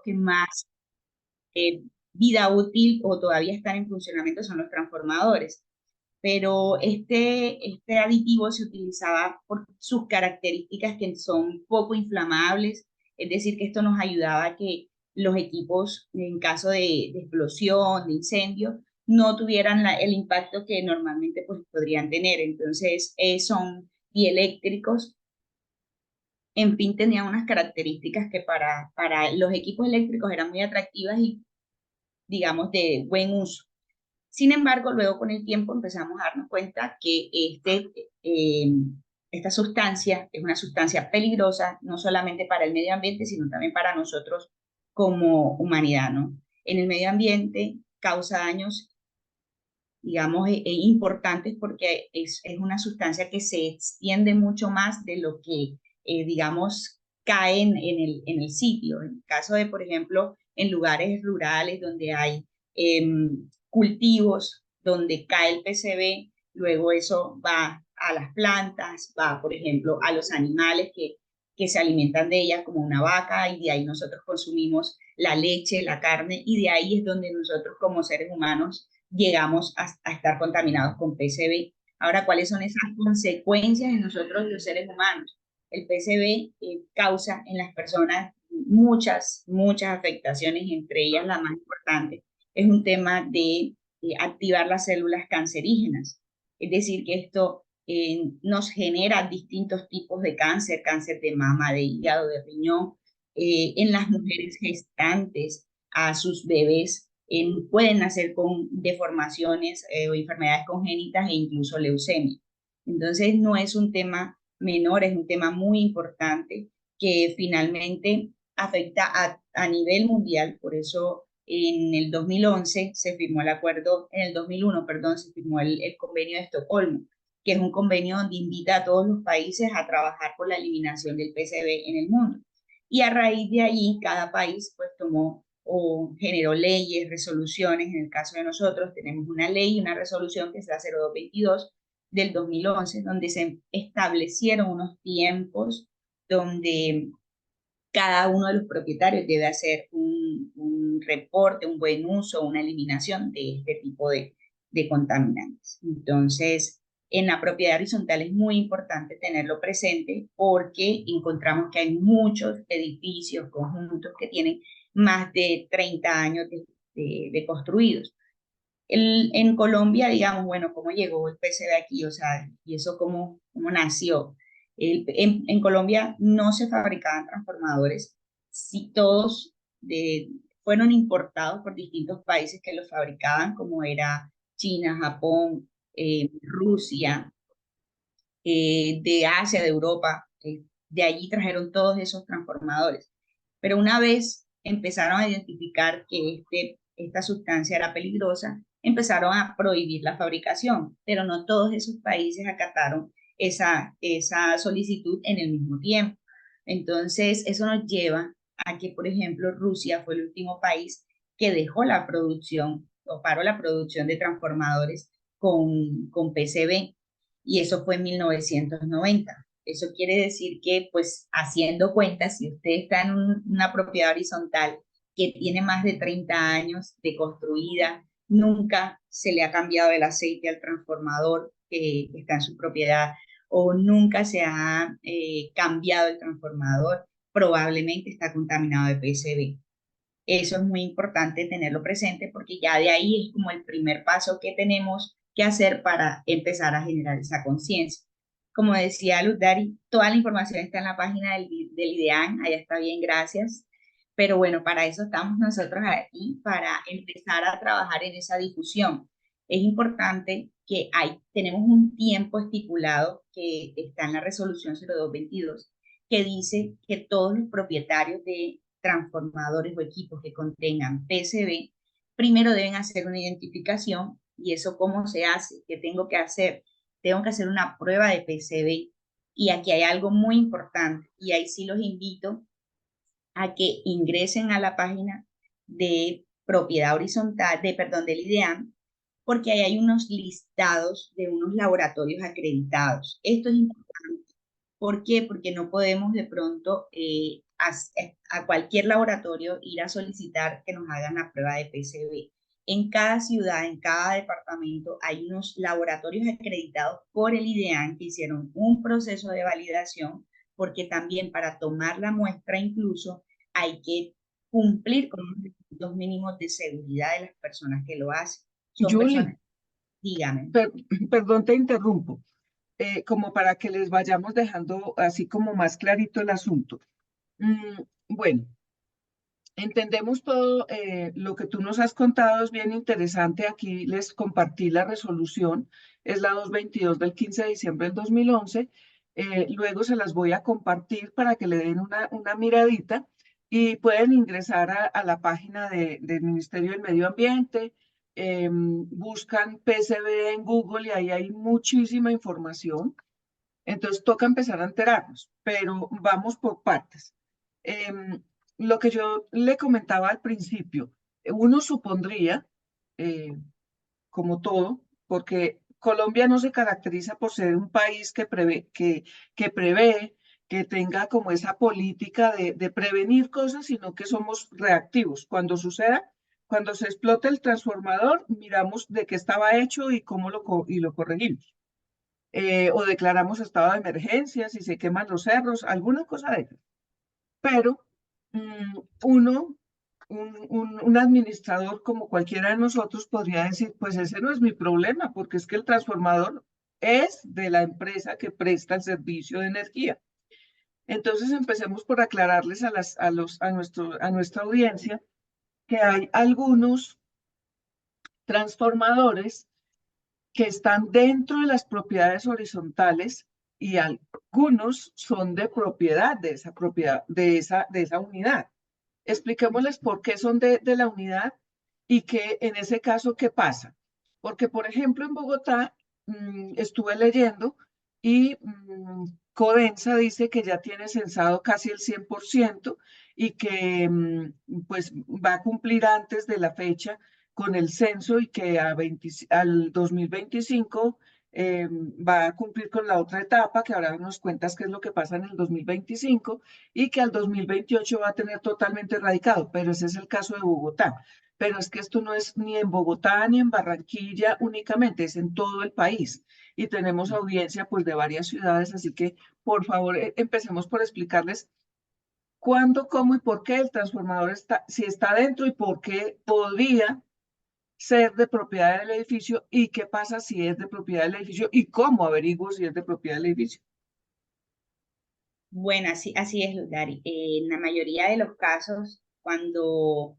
que más eh, vida útil o todavía están en funcionamiento son los transformadores. Pero este aditivo se utilizaba por sus características que son poco inflamables, es decir, que esto nos ayudaba a que los equipos, en caso de explosión, de incendio, no tuvieran el impacto que normalmente pues, podrían tener. Entonces, son dieléctricos, en fin, tenían unas características que para los equipos eléctricos eran muy atractivas y, digamos, de buen uso. Sin embargo, luego con el tiempo empezamos a darnos cuenta que eh, esta sustancia es una sustancia peligrosa, no solamente para el medio ambiente, sino también para nosotros como humanidad, ¿no? En el medio ambiente causa daños, digamos, importantes porque es una sustancia que se extiende mucho más de lo que, digamos, cae en el sitio. En el caso de, por ejemplo, en lugares rurales donde hay cultivos, donde cae el PCB, luego eso va a las plantas, va, por ejemplo, a los animales que se alimentan de ellas, como una vaca, y de ahí nosotros consumimos la leche, la carne, y de ahí es donde nosotros como seres humanos llegamos a estar contaminados con PCB. Ahora, ¿cuáles son esas consecuencias en nosotros los seres humanos? El PCB causa en las personas muchas afectaciones, entre ellas la más importante es un tema de activar las células cancerígenas. Es decir, que esto nos genera distintos tipos de cáncer, cáncer de mama, de hígado, de riñón, en las mujeres gestantes, a sus bebés pueden nacer con deformaciones o enfermedades congénitas e incluso leucemia. Entonces, no es un tema menor, es un tema muy importante que finalmente afecta a nivel mundial. Por eso, en el 2011 se firmó el acuerdo, en el 2001, perdón, se firmó el convenio de Estocolmo, que es un convenio donde invita a todos los países a trabajar por la eliminación del PCB en el mundo. Y a raíz de ahí, cada país pues tomó o generó leyes, resoluciones. En el caso de nosotros tenemos una ley y una resolución que es la 0222 del 2011, donde se establecieron unos tiempos donde cada uno de los propietarios debe hacer un reporte, un buen uso, una eliminación de este tipo de contaminantes. Entonces, en la propiedad horizontal es muy importante tenerlo presente porque encontramos que hay muchos edificios, conjuntos que tienen más de 30 años de construidos. En Colombia, digamos, bueno, ¿cómo llegó el PCB aquí? O sea, ¿y eso cómo nació? En Colombia no se fabricaban transformadores, sí todos fueron importados por distintos países que los fabricaban, como era China, Japón, Rusia, de Asia, de Europa, de allí trajeron todos esos transformadores. Pero una vez empezaron a identificar que esta sustancia era peligrosa, empezaron a prohibir la fabricación, pero no todos esos países acataron esa solicitud en el mismo tiempo. Entonces, eso nos lleva a que, por ejemplo, Rusia fue el último país que dejó la producción o paró la producción de transformadores con PCB, y eso fue en 1990. Eso quiere decir que, pues, haciendo cuentas, si usted está en una propiedad horizontal que tiene más de 30 años de construida, nunca se le ha cambiado el aceite al transformador que está en su propiedad o nunca se ha cambiado el transformador, probablemente está contaminado de PCB. Eso es muy importante tenerlo presente porque ya de ahí es como el primer paso que tenemos que hacer para empezar a generar esa conciencia. Como decía Luz Dari, toda la información está en la página del IDEAN, allá está bien, gracias. Pero bueno, para eso estamos nosotros aquí, para empezar a trabajar en esa difusión. Es importante que tenemos un tiempo estipulado que está en la resolución 0222, que dice que todos los propietarios de transformadores o equipos que contengan PCB, primero deben hacer una identificación. ¿Y eso cómo se hace? ¿Qué tengo que hacer? Tengo que hacer una prueba de PCB. Y aquí hay algo muy importante, y ahí sí los invito a que ingresen a la página de propiedad horizontal, perdón, del IDEAM, porque ahí hay unos listados de unos laboratorios acreditados. Esto es importante. ¿Por qué? Porque no podemos de pronto a cualquier laboratorio ir a solicitar que nos hagan la prueba de PCB. En cada ciudad, en cada departamento, hay unos laboratorios acreditados por el IDEAN que hicieron un proceso de validación, porque también para tomar la muestra incluso hay que cumplir con los requisitos mínimos de seguridad de las personas que lo hacen. Son Julie, personas, dígame. per- perdón, te interrumpo, como para que les vayamos dejando así como más clarito el asunto. Bueno, entendemos todo lo que tú nos has contado, es bien interesante. Aquí les compartí la resolución, es la 222 del 15 de diciembre del 2011. Luego se las voy a compartir para que le den una miradita y pueden ingresar a la página del Ministerio del Medio Ambiente, buscan PCB en Google y ahí hay muchísima información. Entonces toca empezar a enterarnos, pero vamos por partes. Em, lo que yo le comentaba al principio, uno supondría, eh, como todo, porque Colombia no se caracteriza por ser un país que prevé, que tenga como esa política de prevenir cosas, sino que somos reactivos. Cuando suceda, cuando se explote el transformador, miramos de qué estaba hecho y cómo lo corregimos, o declaramos estado de emergencia si se queman los cerros, alguna cosa de eso. Pero uno, un administrador como cualquiera de nosotros podría decir, pues ese no es mi problema, porque es que el transformador es de la empresa que presta el servicio de energía. Entonces empecemos por aclararles a nuestra audiencia que hay algunos transformadores que están dentro de las propiedades horizontales y algunos son de propiedad de esa propiedad, de esa unidad. Expliquémosles por qué son de la unidad y que en ese caso, ¿qué pasa? Porque, por ejemplo, en Bogotá estuve leyendo y Codensa dice que ya tiene censado casi el 100% y que pues va a cumplir antes de la fecha con el censo y que al 2025 va a cumplir con la otra etapa, que ahora nos cuentas qué es lo que pasa en el 2025 y que al 2028 va a tener totalmente erradicado, pero ese es el caso de Bogotá. Pero es que esto no es ni en Bogotá ni en Barranquilla únicamente, es en todo el país. Y tenemos audiencia pues de varias ciudades, así que por favor empecemos por explicarles cuándo, cómo y por qué el transformador está, si está dentro y por qué podría ser de propiedad del edificio y qué pasa si es de propiedad del edificio y cómo averiguo si es de propiedad del edificio. Bueno, así es, Dari. En la mayoría de los casos, cuando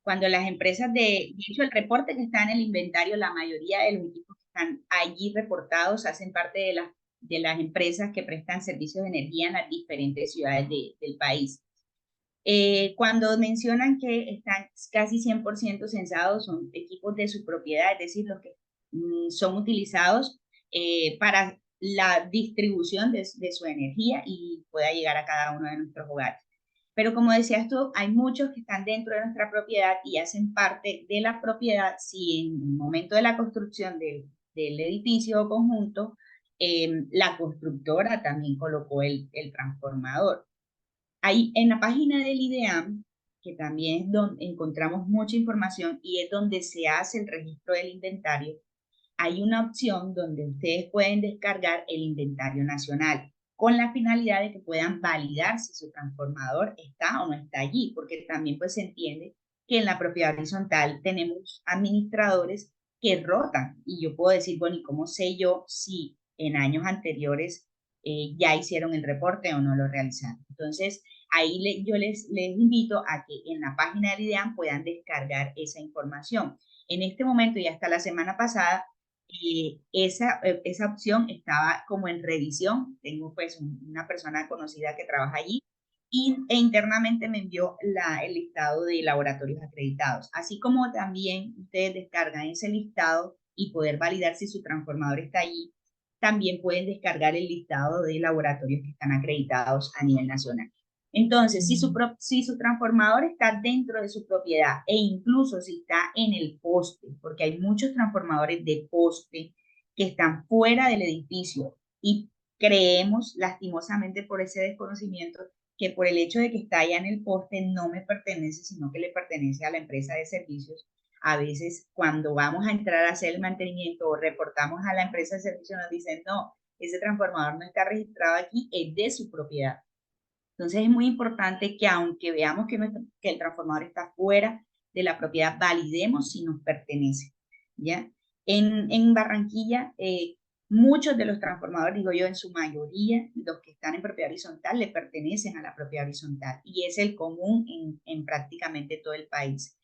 las empresas de hecho, el reporte que está en el inventario, la mayoría de los equipos que están allí reportados hacen parte de las empresas que prestan servicios de energía en las diferentes ciudades del país. Cuando mencionan que están casi 100% censados, son equipos de su propiedad, es decir, los que son utilizados para la distribución de su energía y pueda llegar a cada uno de nuestros hogares. Pero como decías tú, hay muchos que están dentro de nuestra propiedad y hacen parte de la propiedad si en el momento de la construcción del edificio o conjunto, la constructora también colocó el transformador. Ahí en la página del IDEAM, que también es donde encontramos mucha información y es donde se hace el registro del inventario, hay una opción donde ustedes pueden descargar el inventario nacional con la finalidad de que puedan validar si su transformador está o no está allí, porque también pues se entiende que en la propiedad horizontal tenemos administradores que rotan y yo puedo decir, bueno, ¿y cómo sé yo si en años anteriores ya hicieron el reporte o no lo realizaron? Entonces, ahí yo les invito a que en la página del IDEAM puedan descargar esa información. En este momento y hasta la semana pasada, esa opción estaba como en revisión. Tengo pues una persona conocida que trabaja allí e internamente me envió el listado de laboratorios acreditados, así como también ustedes descargan ese listado y poder validar si su transformador está allí. También pueden descargar el listado de laboratorios que están acreditados a nivel nacional. Entonces, si su transformador está dentro de su propiedad e incluso si está en el poste, porque hay muchos transformadores de poste que están fuera del edificio y creemos lastimosamente por ese desconocimiento que por el hecho de que está allá en el poste no me pertenece, sino que le pertenece a la empresa de servicios. A veces cuando vamos a entrar a hacer el mantenimiento o reportamos a la empresa de servicios nos dicen, no, ese transformador no está registrado aquí, es de su propiedad. Entonces es muy importante que aunque veamos que el transformador está fuera de la propiedad, validemos si nos pertenece, ¿ya? En Barranquilla, muchos de los transformadores, digo yo, en su mayoría, los que están en propiedad horizontal, le pertenecen a la propiedad horizontal y es el común en prácticamente todo el país.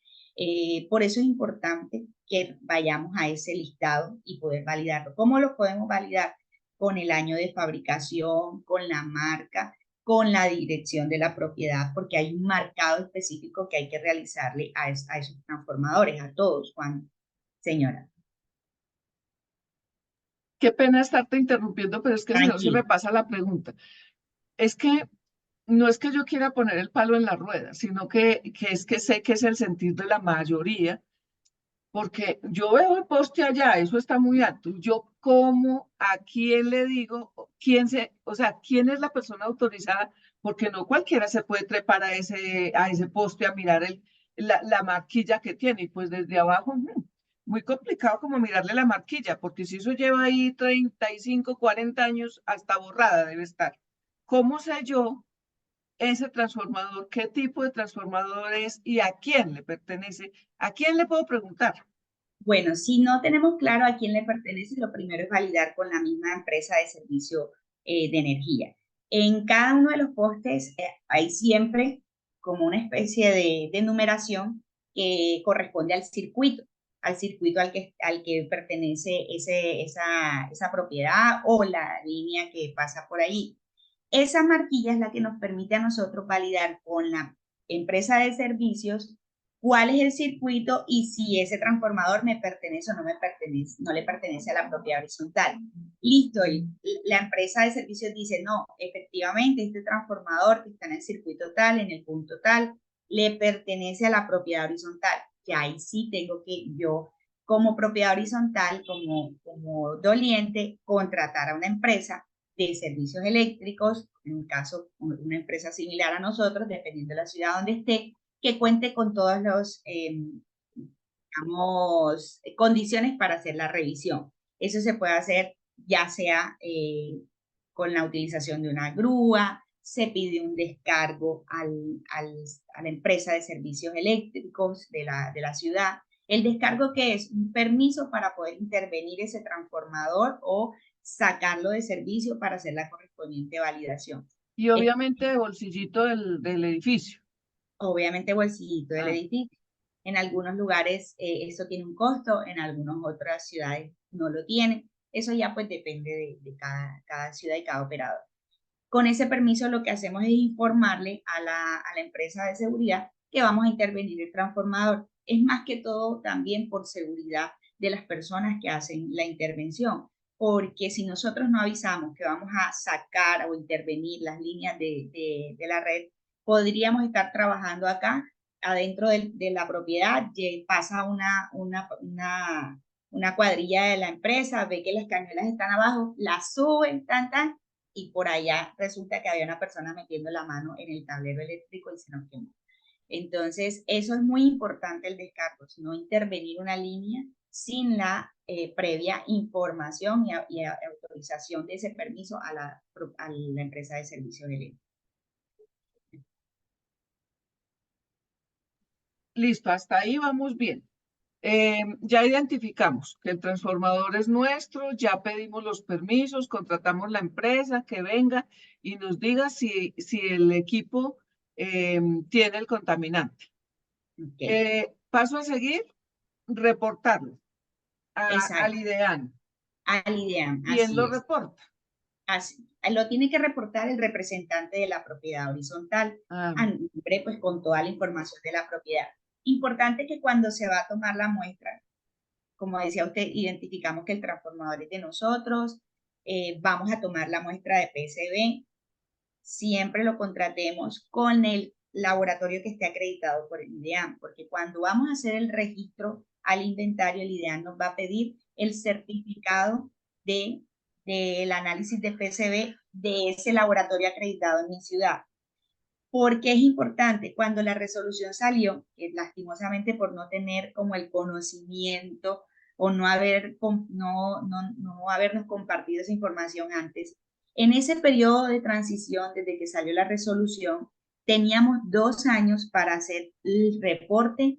Por eso es importante que vayamos a ese listado y poder validarlo. ¿Cómo lo podemos validar? Con el año de fabricación, con la marca, con la dirección de la propiedad, porque hay un marcado específico que hay que realizarle a esos transformadores, a todos, Juan, señora. Qué pena estarte interrumpiendo, pero es que si no se me Tranquila. pasa la pregunta. Es que no es que yo quiera poner el palo en la rueda, sino que es que sé que es el sentir de la mayoría, porque yo veo el poste allá, eso está muy alto. Yo, ¿cómo, a quién le digo, o sea, quién es la persona autorizada? Porque no cualquiera se puede trepar a ese poste a mirar la marquilla que tiene. Y pues desde abajo, muy complicado como mirarle la marquilla, porque si eso lleva ahí 35, 40 años, hasta borrada debe estar. ¿Cómo sé yo ese transformador, qué tipo de transformador es y a quién le pertenece? ¿A quién le puedo preguntar? Bueno, si no tenemos claro a quién le pertenece, lo primero es validar con la misma empresa de servicio de energía. En cada uno de los postes hay siempre como una especie de numeración que corresponde al circuito al que pertenece esa propiedad o la línea que pasa por ahí. Esa marquilla es la que nos permite a nosotros validar con la empresa de servicios cuál es el circuito y si ese transformador me pertenece o no me pertenece, no le pertenece a la propiedad horizontal. Listo, la empresa de servicios dice, no, efectivamente, este transformador que está en el circuito tal, en el punto tal, le pertenece a la propiedad horizontal. Que ahí sí tengo que yo, como propiedad horizontal, como doliente, contratar a una empresa de servicios eléctricos, en un caso, una empresa similar a nosotros, dependiendo de la ciudad donde esté, que cuente con todas las digamos, condiciones para hacer la revisión. Eso se puede hacer ya sea con la utilización de una grúa, se pide un descargo a la empresa de servicios eléctricos de la ciudad. El descargo que es un permiso para poder intervenir ese transformador o sacarlo de servicio para hacer la correspondiente validación. Y obviamente de bolsillito del edificio. Obviamente bolsillito del Ah, edificio. En algunos lugares eso tiene un costo, en algunas otras ciudades no lo tiene. Eso ya pues depende de cada ciudad y cada operador. Con ese permiso lo que hacemos es informarle a la empresa de seguridad que vamos a intervenir el transformador. Es más que todo también por seguridad de las personas que hacen la intervención, porque si nosotros no avisamos que vamos a sacar o intervenir las líneas de la red, podríamos estar trabajando acá adentro de la propiedad, pasa una cuadrilla de la empresa, ve que las cañuelas están abajo, las suben, tan, y por allá resulta que había una persona metiendo la mano en el tablero eléctrico y se nos quemó. Entonces, eso es muy importante el descargo, no intervenir una línea sin la previa información y autorización de ese permiso a la empresa de servicios eléctricos. listo, hasta ahí vamos bien. Ya identificamos que el transformador es nuestro, ya pedimos los permisos, contratamos la empresa que venga y nos diga si el equipo tiene el contaminante. Okay. Paso a seguir, reportarlo al Exacto, IDEAN. al IDEAM, ¿Quién así lo es. reporta? Así, lo tiene que reportar el representante de la propiedad horizontal, Ah, a nombre, pues con toda la información de la propiedad. Importante que cuando se va a tomar la muestra, como decía usted, identificamos que el transformador es de nosotros, vamos a tomar la muestra de PCB, siempre lo contratemos con el laboratorio que esté acreditado por el IDEAM, porque cuando vamos a hacer el registro al inventario, el IDEAM nos va a pedir el certificado del análisis de PCB de ese laboratorio acreditado en mi ciudad. Porque es importante, cuando la resolución salió, que lastimosamente por no tener como el conocimiento o no habernos compartido esa información antes, en ese periodo de transición, desde que salió la resolución, teníamos 2 años para hacer el reporte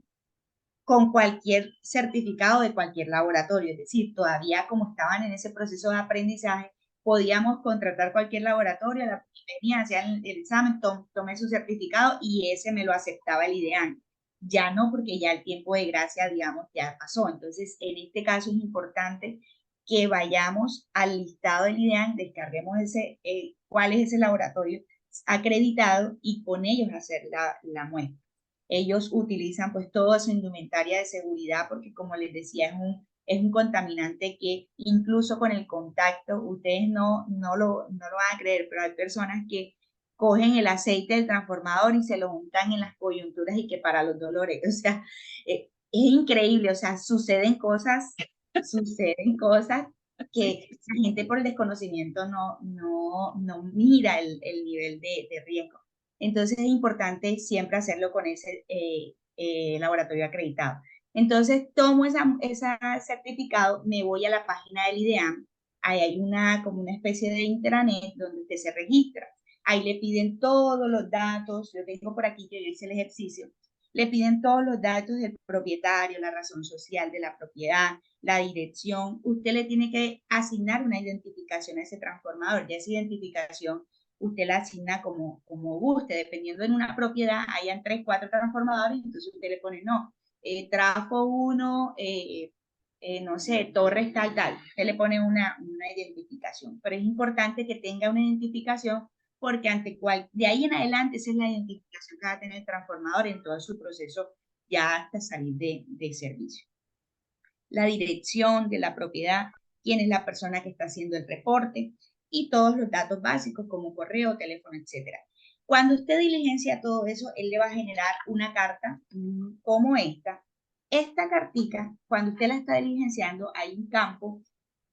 con cualquier certificado de cualquier laboratorio. Es decir, todavía como estaban en ese proceso de aprendizaje, podíamos contratar cualquier laboratorio, venía, hacían el examen, tomé su certificado y ese me lo aceptaba el IDEAN. Ya no, porque ya el tiempo de gracia, digamos, ya pasó. Entonces, en este caso es importante que vayamos al listado del IDEAN, descarguemos cuál es ese laboratorio acreditado y con ellos hacer la muestra. Ellos utilizan pues toda su indumentaria de seguridad porque como les decía es un contaminante que incluso con el contacto, ustedes no lo van a creer, pero hay personas que cogen el aceite del transformador y se lo untan en las coyunturas y que para los dolores, o sea, es increíble, o sea, suceden cosas que la gente por el desconocimiento no mira el nivel de riesgo. Entonces es importante siempre hacerlo con ese laboratorio acreditado. Entonces tomo ese certificado, me voy a la página del IDEAM, ahí hay como una especie de intranet donde usted se registra. Ahí le piden todos los datos, yo tengo por aquí que yo hice el ejercicio, le piden todos los datos del propietario, la razón social de la propiedad, la dirección. Usted le tiene que asignar una identificación a ese transformador, ya esa identificación usted la asigna como guste, dependiendo en una propiedad, hayan 3, 4 transformadores, entonces usted le pone, no, trafo 1, no sé, torres tal, tal, usted le pone una identificación, pero es importante que tenga una identificación porque de ahí en adelante esa es la identificación que va a tener el transformador en todo su proceso ya hasta salir de servicio. La dirección de la propiedad, quién es la persona que está haciendo el reporte y todos los datos básicos como correo, teléfono, etcétera. Cuando usted diligencia todo eso, él le va a generar una carta como esta. Esta cartica, cuando usted la está diligenciando, hay un campo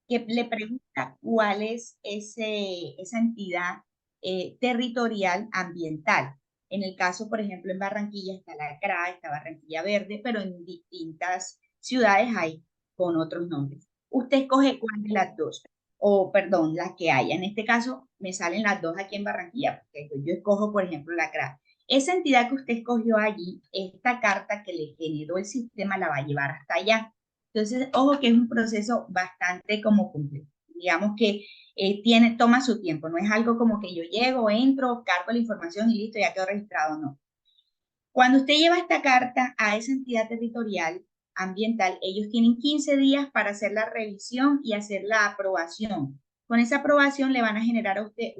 que le pregunta cuál es esa entidad territorial ambiental. En el caso, por ejemplo, en Barranquilla está la CRA, está Barranquilla Verde, pero en distintas ciudades hay con otros nombres. Usted escoge cuál de las dos, o perdón, las que haya. En este caso, me salen las dos aquí en Barranquilla, porque yo escojo, por ejemplo, la CRA. Esa entidad que usted escogió allí, esta carta que le generó el sistema la va a llevar hasta allá. Entonces, ojo que es un proceso bastante como complejo. Digamos que toma su tiempo, no es algo como que yo llego, entro, cargo la información y listo, ya quedó registrado, no. Cuando usted lleva esta carta a esa entidad territorial ambiental, ellos tienen 15 días para hacer la revisión y hacer la aprobación. Con esa aprobación le van a generar a usted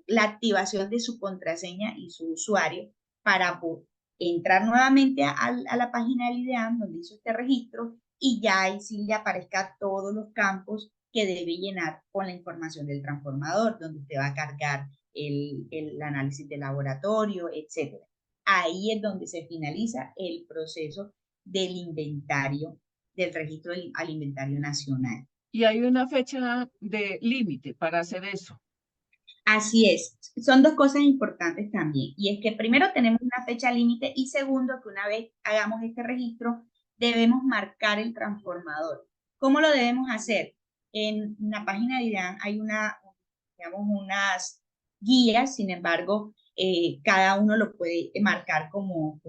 la activación de su contraseña y su usuario para entrar nuevamente a la página del IDEAM donde hizo este registro y ya ahí sí le aparezca todos los campos que debe llenar con la información del transformador, donde usted va a cargar el análisis de laboratorio, etcétera. Ahí es donde se finaliza el proceso del inventario, del registro al inventario nacional. Y hay una fecha de límite para hacer eso. Así es, son dos cosas importantes también, y es que primero tenemos una fecha límite y segundo que una vez hagamos este registro debemos marcar el transformador. ¿Cómo lo debemos hacer? En la página de IDEAN hay digamos, unas guías, sin embargo, cada uno lo puede marcar como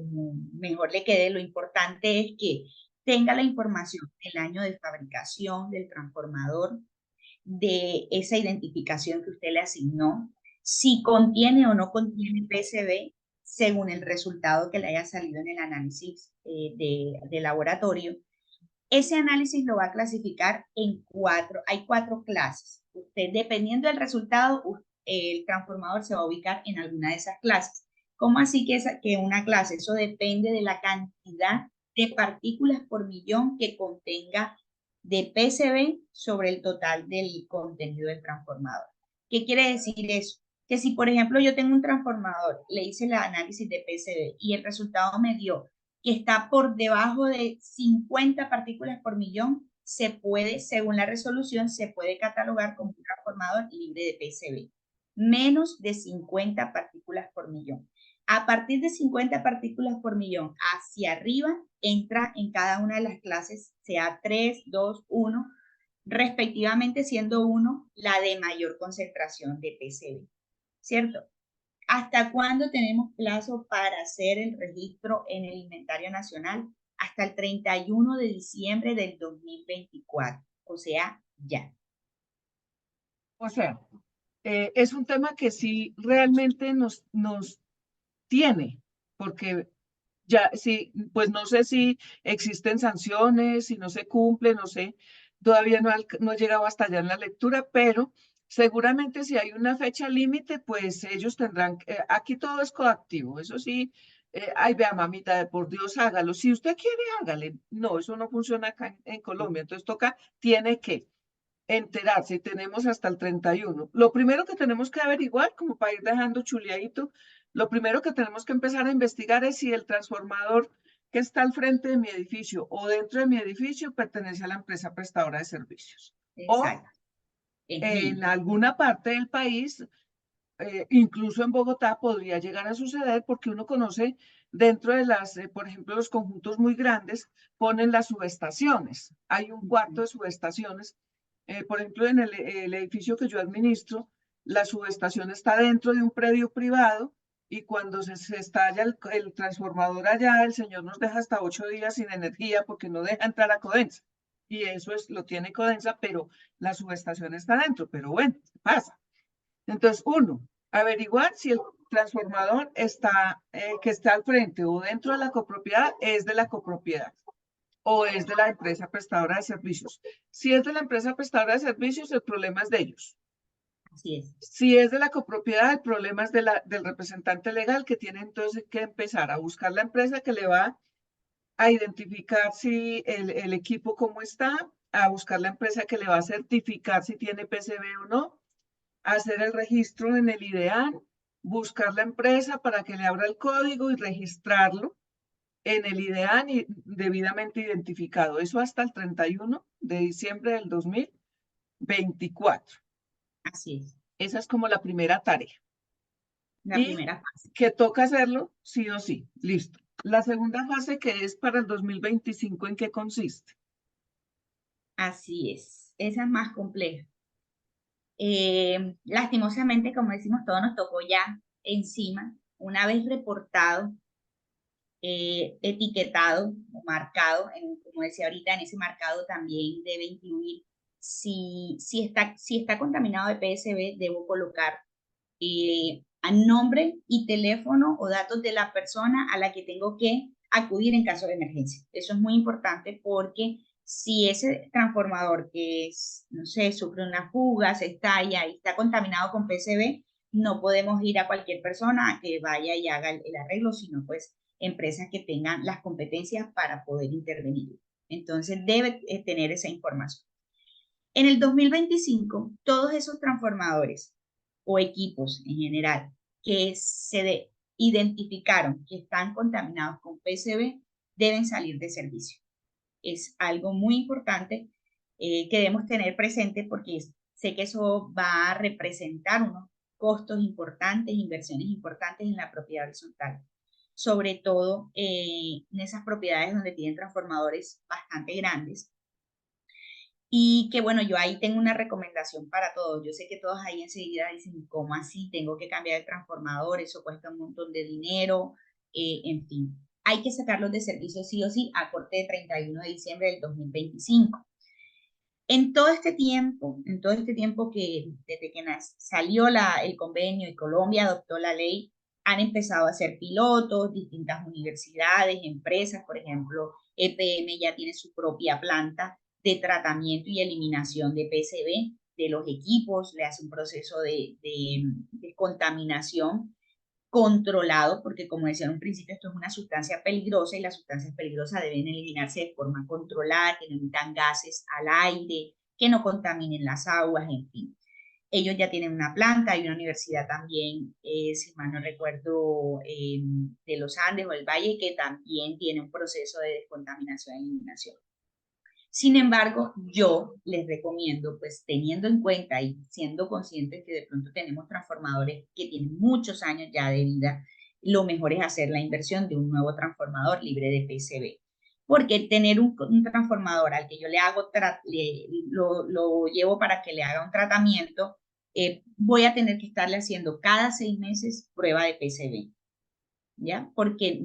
mejor le quede. Lo importante es que tenga la información del año de fabricación del transformador, de esa identificación que usted le asignó, si contiene o no contiene PCB según el resultado que le haya salido en el análisis de laboratorio. Ese análisis lo va a clasificar hay 4 clases. Usted, dependiendo del resultado, el transformador se va a ubicar en alguna de esas clases. ¿Cómo así que una clase? Eso depende de la cantidad de partículas por millón que contenga de PCB sobre el total del contenido del transformador. ¿Qué quiere decir eso? Que si, por ejemplo, yo tengo un transformador, le hice el análisis de PCB y el resultado me dio que está por debajo de 50 partículas por millón, según la resolución, se puede catalogar como un transformador libre de PCB. Menos de 50 partículas por millón. A partir de 50 partículas por millón hacia arriba, entra en cada una de las clases, sea 3, 2, 1, respectivamente siendo 1 la de mayor concentración de PCB, ¿cierto? ¿Hasta cuándo tenemos plazo para hacer el registro en el inventario nacional? Hasta el 31 de diciembre del 2024, o sea, ya. O sea, es un tema que sí realmente nos tiene, porque ya, sí, pues no sé si existen sanciones, si no se cumple, no sé, todavía no he llegado hasta allá en la lectura, pero seguramente si hay una fecha límite, pues ellos tendrán, aquí todo es coactivo, eso sí, ay, vea, mamita, de por Dios, hágalo, si usted quiere, hágale, no, eso no funciona acá en Colombia, entonces toca, tiene que enterarse y tenemos hasta el 31. Lo primero que tenemos que averiguar, como para ir dejando chuleadito, lo primero que tenemos que empezar a investigar es si el transformador que está al frente de mi edificio o dentro de mi edificio pertenece a la empresa prestadora de servicios. O Exacto, es mío. en alguna parte del país, incluso en Bogotá, podría llegar a suceder porque uno conoce dentro de las, por ejemplo, los conjuntos muy grandes, ponen las subestaciones. Hay un cuarto de subestaciones. Por ejemplo, en el edificio que yo administro, la subestación está dentro de un predio privado y cuando se estalla el transformador allá, el señor nos deja hasta 8 días sin energía porque no deja entrar a Codensa. Y eso es, lo tiene Codensa, pero la subestación está dentro. Pero bueno, pasa. Entonces, uno, averiguar si el transformador está, que está al frente o dentro de la copropiedad es de la copropiedad o es de la empresa prestadora de servicios. Si es de la empresa prestadora de servicios, el problema es de ellos. Así es. Si es de la copropiedad, el problema es del representante legal que tiene entonces que empezar a buscar la empresa que le va a identificar si el equipo cómo está, a buscar la empresa que le va a certificar si tiene PCB o no, hacer el registro en el IDEAN, buscar la empresa para que le abra el código y registrarlo en el IDEAN y debidamente identificado. Eso hasta el 31 de diciembre del 2024. Así es. Esa es como la primera tarea. La Y primera fase. que toca hacerlo sí o sí. Listo. La segunda fase que es para el 2025, ¿en qué consiste? Así es. Esa es más compleja. Lastimosamente, como decimos, todo nos tocó ya encima, una vez reportado, etiquetado o marcado, como decía ahorita, en ese marcado también debe incluir si está contaminado de PSB, debo colocar a nombre y teléfono o datos de la persona a la que tengo que acudir en caso de emergencia. Eso es muy importante porque si ese transformador que es, no sé, sufre una fuga, se estalla y está contaminado con PCB, no podemos ir a cualquier persona a que vaya y haga el arreglo, sino pues empresas que tengan las competencias para poder intervenir. Entonces debe tener esa información. En el 2025, todos esos transformadores o equipos en general que identificaron que están contaminados con PCB deben salir de servicio. Es algo muy importante que debemos tener presente porque sé que eso va a representar unos costos importantes, inversiones importantes en la propiedad horizontal, sobre todo en esas propiedades donde tienen transformadores bastante grandes. Y que bueno, yo ahí tengo una recomendación para todos. Yo sé que todos ahí enseguida dicen, ¿cómo así? Tengo que cambiar el transformador, eso cuesta un montón de dinero, en fin. Hay que sacarlos de servicio sí o sí a corte de 31 de diciembre del 2025. En todo este tiempo que desde que salió el convenio y Colombia adoptó la ley, han empezado a hacer pilotos, distintas universidades, empresas, por ejemplo, EPM ya tiene su propia planta de tratamiento y eliminación de PCB de los equipos, le hace un proceso de descontaminación controlado, porque como decía en un principio, esto es una sustancia peligrosa y las sustancias peligrosas deben eliminarse de forma controlada, que no emitan gases al aire, que no contaminen las aguas, en fin. Ellos ya tienen una planta, hay una universidad también, si mal no recuerdo, de los Andes o el Valle, que también tiene un proceso de descontaminación e eliminación. Sin embargo, yo les recomiendo, pues teniendo en cuenta y siendo conscientes que de pronto tenemos transformadores que tienen muchos años ya de vida lo mejor es hacer la inversión de un nuevo transformador libre de PCB. Porque tener un transformador al que yo le hago, lo llevo para que le haga un tratamiento, voy a tener que estarle haciendo cada 6 meses prueba de PCB. ¿Ya? Porque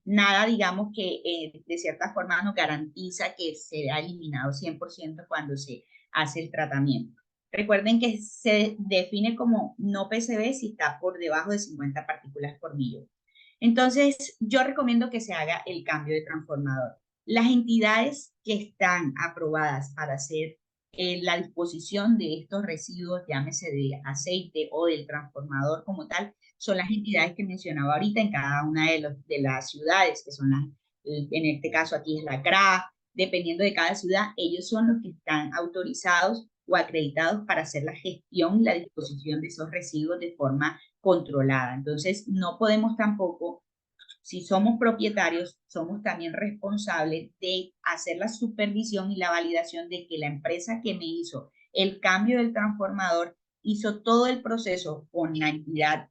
nada, digamos que de cierta forma nos garantiza que se ha eliminado 100% cuando se hace el tratamiento. Recuerden que se define como no PCB si está por debajo de 50 partículas por millón. Entonces, yo recomiendo que se haga el cambio de transformador. Las entidades que están aprobadas para hacer la disposición de estos residuos, llámese de aceite o del transformador como tal, son las entidades que mencionaba ahorita en cada una de las ciudades, que son en este caso aquí es la CRA, dependiendo de cada ciudad, ellos son los que están autorizados o acreditados para hacer la gestión y la disposición de esos residuos de forma controlada. Entonces, no podemos tampoco, si somos propietarios, somos también responsables de hacer la supervisión y la validación de que la empresa que me hizo el cambio del transformador hizo todo el proceso con la entidad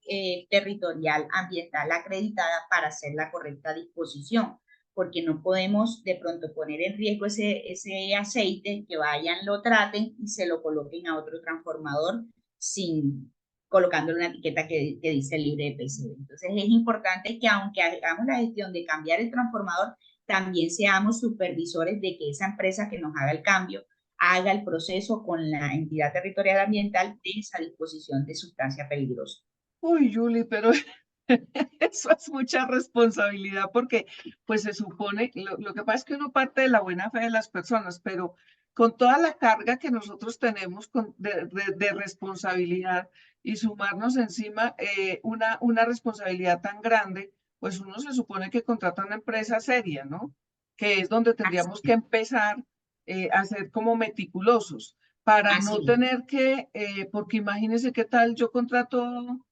territorial ambiental acreditada para hacer la correcta disposición, porque no podemos de pronto poner en riesgo ese aceite, que vayan, lo traten y se lo coloquen a otro transformador sin colocándole una etiqueta que dice libre de PCB. Entonces es importante que aunque hagamos la gestión de cambiar el transformador, también seamos supervisores de que esa empresa que nos haga el cambio haga el proceso con la entidad territorial ambiental de esa disposición de sustancia peligrosa. Uy, Julie, pero eso es mucha responsabilidad porque pues se supone, lo que pasa es que uno parte de la buena fe de las personas, pero con toda la carga que nosotros tenemos de responsabilidad y sumarnos encima una responsabilidad tan grande, pues uno se supone que contrata una empresa seria, ¿no? Que es donde tendríamos que Así, empezar a ser como meticulosos para no así. tener que, porque imagínense qué tal yo contrato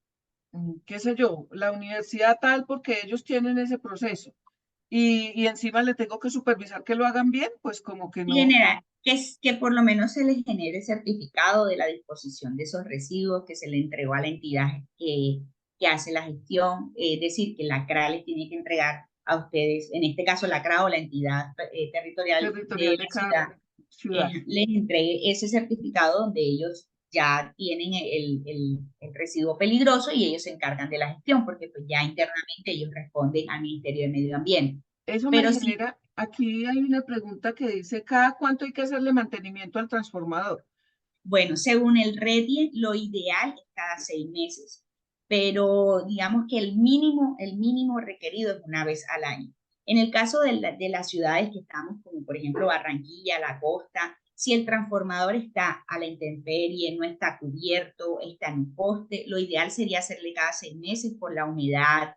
qué sé yo, la universidad tal porque ellos tienen ese proceso y encima le tengo que supervisar que lo hagan bien, pues como que no. Generar, que por lo menos se les genere el certificado de la disposición de esos residuos que se le entregó a la entidad que hace la gestión, es decir, que la CRA les tiene que entregar a ustedes, en este caso la CRA o la entidad territorial de Territorial de la cada ciudad, ciudad. les entregue ese certificado donde ellos ya tienen el residuo peligroso y ellos se encargan de la gestión, porque pues ya internamente ellos responden al Ministerio de Medio Ambiente. Eso me Pero sí. genera, aquí hay una pregunta que dice, ¿cada cuánto hay que hacerle mantenimiento al transformador? Bueno, según el REDIE, lo ideal es cada 6 meses, pero digamos que el mínimo requerido es una vez al año. En el caso de las ciudades que estamos, como por ejemplo Barranquilla, la costa, si el transformador está a la intemperie, no está cubierto, está en un poste, lo ideal sería hacerle cada 6 meses por la humedad,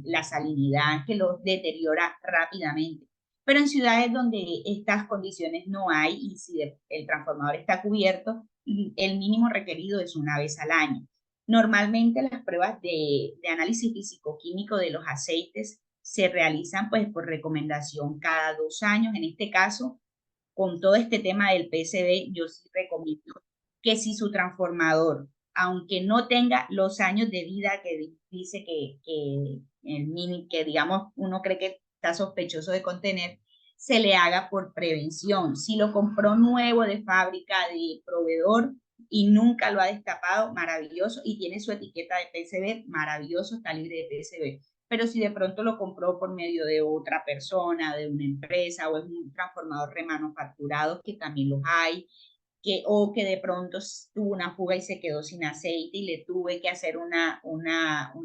la salinidad, que lo deteriora rápidamente. Pero en ciudades donde estas condiciones no hay y si el transformador está cubierto, el mínimo requerido es una vez al año. Normalmente las pruebas de análisis físico-químico de los aceites se realizan pues por recomendación cada 2 años. En este caso, con todo este tema del PCB, yo sí recomiendo que si su transformador, aunque no tenga los años de vida que dice que digamos uno cree que está sospechoso de contener, se le haga por prevención. Si lo compró nuevo de fábrica, de proveedor y nunca lo ha destapado, maravilloso, y tiene su etiqueta de PCB, maravilloso, está libre de PCB. Pero si de pronto lo compró por medio de otra persona, de una empresa, o es un transformador remanufacturado, que también los hay, o que de pronto tuvo una fuga y se quedó sin aceite y le tuve que hacer un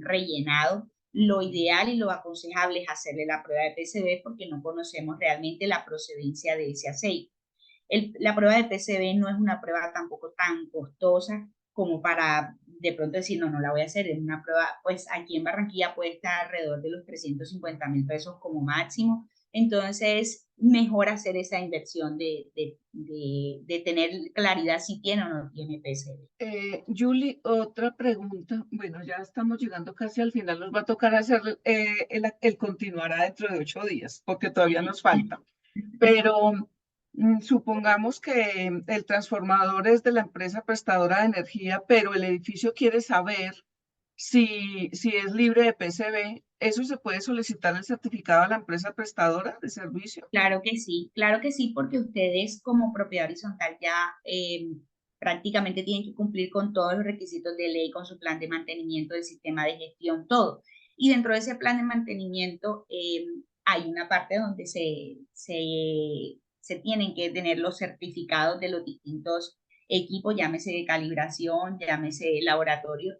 rellenado, lo ideal y lo aconsejable es hacerle la prueba de PCB porque no conocemos realmente la procedencia de ese aceite. La prueba de PCB no es una prueba tampoco tan costosa como para de pronto decir, no, no la voy a hacer. Es una prueba, pues aquí en Barranquilla puede estar alrededor de los 350.000 pesos como máximo. Entonces, mejor hacer esa inversión de tener claridad si tiene o no tiene PCB. Julie, otra pregunta. Bueno, ya estamos llegando casi al final. Nos va a tocar hacer el continuará dentro de 8 días, porque todavía nos falta. Pero supongamos que el transformador es de la empresa prestadora de energía, pero el edificio quiere saber si es libre de PCB, ¿eso se puede solicitar el certificado a la empresa prestadora de servicio? Claro que sí, porque ustedes como propiedad horizontal ya prácticamente tienen que cumplir con todos los requisitos de ley, con su plan de mantenimiento del sistema de gestión, todo. Y dentro de ese plan de mantenimiento hay una parte donde se tienen que tener los certificados de los distintos equipos, llámese de calibración, llámese laboratorio,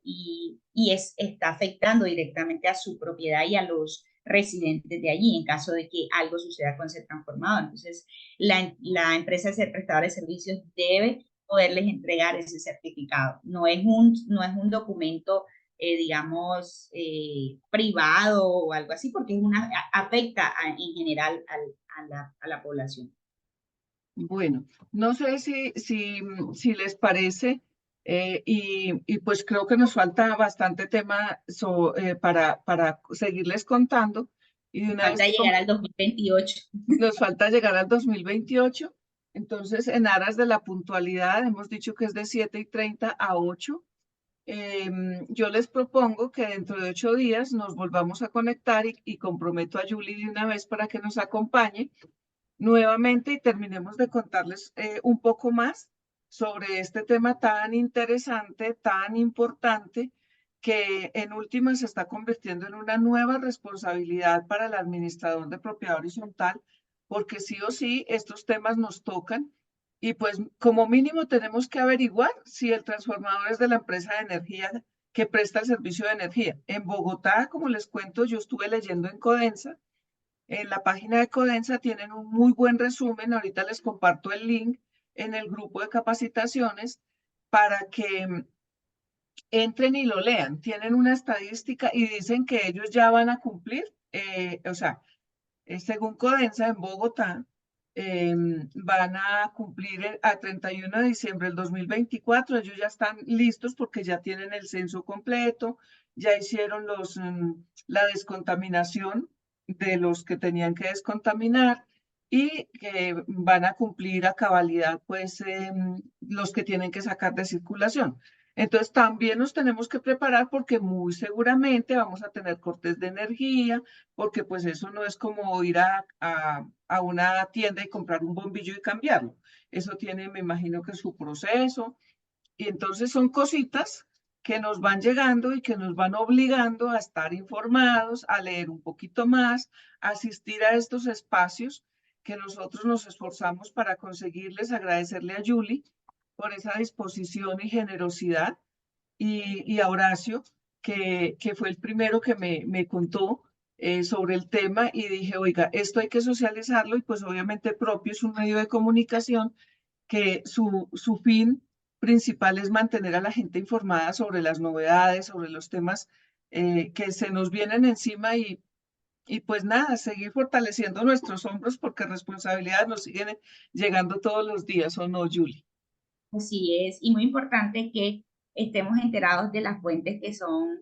está afectando directamente a su propiedad y a los residentes de allí en caso de que algo suceda con ese transformador. Entonces, la empresa prestadora de servicios debe poderles entregar ese certificado. No es un documento, digamos, privado o algo así, porque afecta en general a la población. Bueno, no sé si les parece, y pues creo que nos falta bastante tema para seguirles contando. Y de una vez Falta llegar al 2028. nos falta llegar al 2028. Entonces, en aras de la puntualidad, hemos dicho que es de 7:30 a 8. Yo les propongo que dentro de 8 días nos volvamos a conectar y comprometo a Julie de una vez para que nos acompañe nuevamente y terminemos de contarles un poco más sobre este tema tan interesante, tan importante, que en última se está convirtiendo en una nueva responsabilidad para el administrador de propiedad horizontal, porque sí o sí estos temas nos tocan y pues como mínimo tenemos que averiguar si el transformador es de la empresa de energía que presta el servicio de energía. En Bogotá, como les cuento, yo estuve leyendo en Codensa. En la página de Codensa tienen un muy buen resumen. Ahorita les comparto el link en el grupo de capacitaciones para que entren y lo lean. Tienen una estadística y dicen que ellos ya van a cumplir, o sea, según Codensa en Bogotá, van a cumplir a 31 de diciembre del 2024. Ellos ya están listos porque ya tienen el censo completo, ya hicieron la descontaminación de los que tenían que descontaminar y que van a cumplir a cabalidad, pues, los que tienen que sacar de circulación. Entonces, también nos tenemos que preparar porque muy seguramente vamos a tener cortes de energía, porque pues eso no es como ir a una tienda y comprar un bombillo y cambiarlo. Eso tiene, me imagino que su proceso. Y entonces son cositas que nos van llegando y que nos van obligando a estar informados, a leer un poquito más, a asistir a estos espacios que nosotros nos esforzamos para conseguirles, agradecerle a Julie por esa disposición y generosidad y a Horacio, que fue el primero que me contó sobre el tema y dije, oiga, esto hay que socializarlo y pues obviamente Propio es un medio de comunicación que su fin principal es mantener a la gente informada sobre las novedades, sobre los temas que se nos vienen encima y pues nada, seguir fortaleciendo nuestros hombros porque responsabilidades nos siguen llegando todos los días, ¿o no, Julie? Así es, y muy importante que estemos enterados de las fuentes que son,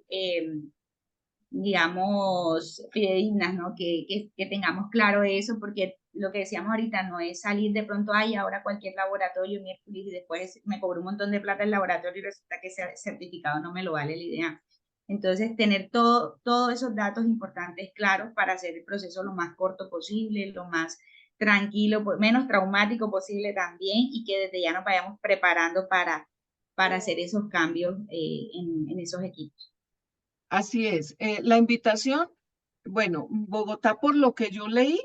digamos, fidedignas, ¿no? Que tengamos claro eso, porque lo que decíamos ahorita no es salir de pronto, ay, ahora cualquier laboratorio, miércoles, y después me cobro un montón de plata el laboratorio y resulta que ese certificado no me lo vale la idea. Entonces, tener todos esos datos importantes claros para hacer el proceso lo más corto posible, lo más tranquilo, menos traumático posible también, y que desde ya nos vayamos preparando para hacer esos cambios en esos equipos. Así es. La invitación, bueno, Bogotá, por lo que yo leí,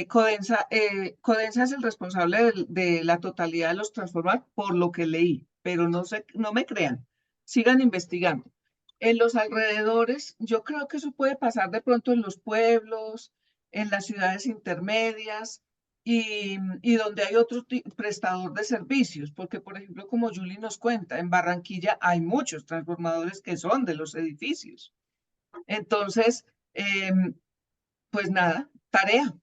Codensa es el responsable de la totalidad de los transformadores, por lo que leí, pero no sé, no me crean, sigan investigando. En los alrededores, yo creo que eso puede pasar de pronto en los pueblos, en las ciudades intermedias y donde hay otro prestador de servicios, porque por ejemplo, como Julie nos cuenta, en Barranquilla hay muchos transformadores que son de los edificios. Entonces, pues nada, tarea.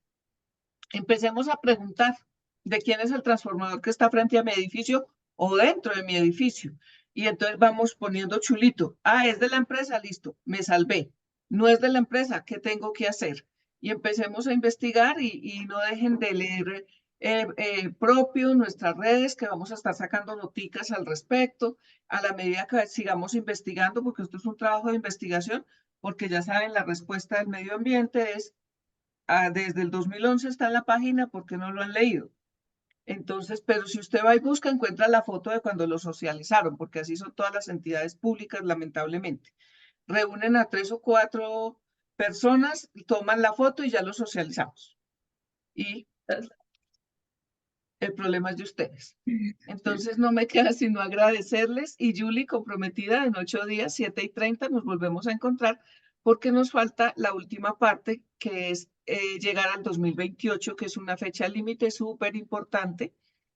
Empecemos a preguntar de quién es el transformador que está frente a mi edificio o dentro de mi edificio. Y entonces vamos poniendo chulito. Ah, es de la empresa, listo, me salvé. No es de la empresa, ¿qué tengo que hacer? Y empecemos a investigar y no dejen de leer propio, nuestras redes, que vamos a estar sacando noticas al respecto, a la medida que sigamos investigando, porque esto es un trabajo de investigación, porque ya saben, la respuesta del medio ambiente es, desde el 2011 está en la página, ¿por qué no lo han leído? Entonces, pero si usted va y busca, encuentra la foto de cuando lo socializaron, porque así son todas las entidades públicas, lamentablemente. Reúnen a 3 o 4 personas, toman la foto y ya lo socializamos. Y el problema es de ustedes. Entonces no me queda sino agradecerles y Julie, comprometida, en 8 días, 7:30, nos volvemos a encontrar porque nos falta la última parte, que es llegar al 2028, que es una fecha límite súper importante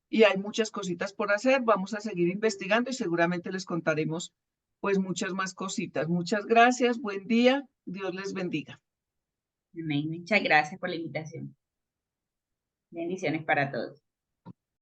y hay muchas cositas por hacer. Vamos a seguir investigando y seguramente les contaremos pues muchas más cositas. Muchas gracias, buen día, Dios les bendiga. Amén. Muchas gracias por la invitación. Bendiciones para todos.